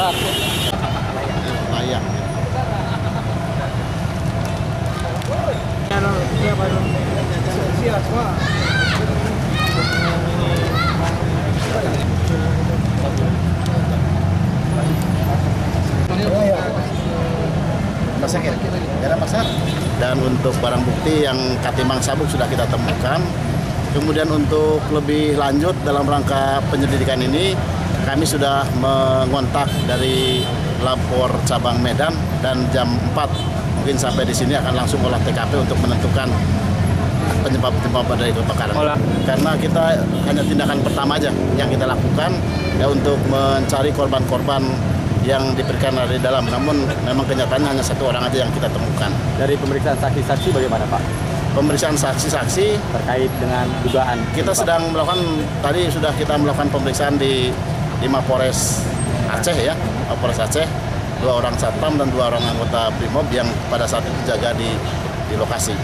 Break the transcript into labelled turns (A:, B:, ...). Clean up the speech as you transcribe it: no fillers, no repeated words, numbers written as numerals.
A: terbakar.
B: Layak. Sakit, dan untuk barang bukti yang katimbang sabuk sudah kita temukan. Kemudian untuk lebih lanjut dalam rangka penyelidikan ini, kami sudah mengontak dari Lapor Cabang Medan dan jam 4 mungkin sampai di sini akan langsung olah TKP untuk menentukan penyebab dari kebakaran. Karena kita hanya tindakan pertama aja yang kita lakukan ya untuk mencari korban-korban yang diberikan dari dalam. Namun memang kenyataannya hanya satu orang aja yang kita temukan.
A: Dari pemeriksaan saksi-saksi bagaimana, Pak?
B: Pemeriksaan saksi-saksi
A: terkait dengan dugaan.
B: Kita sedang melakukan, tadi sudah kita melakukan pemeriksaan di Mapores Aceh ya, Mapores Aceh, 2 orang satpam dan 2 orang anggota Brimob yang pada saat itu jaga di lokasi.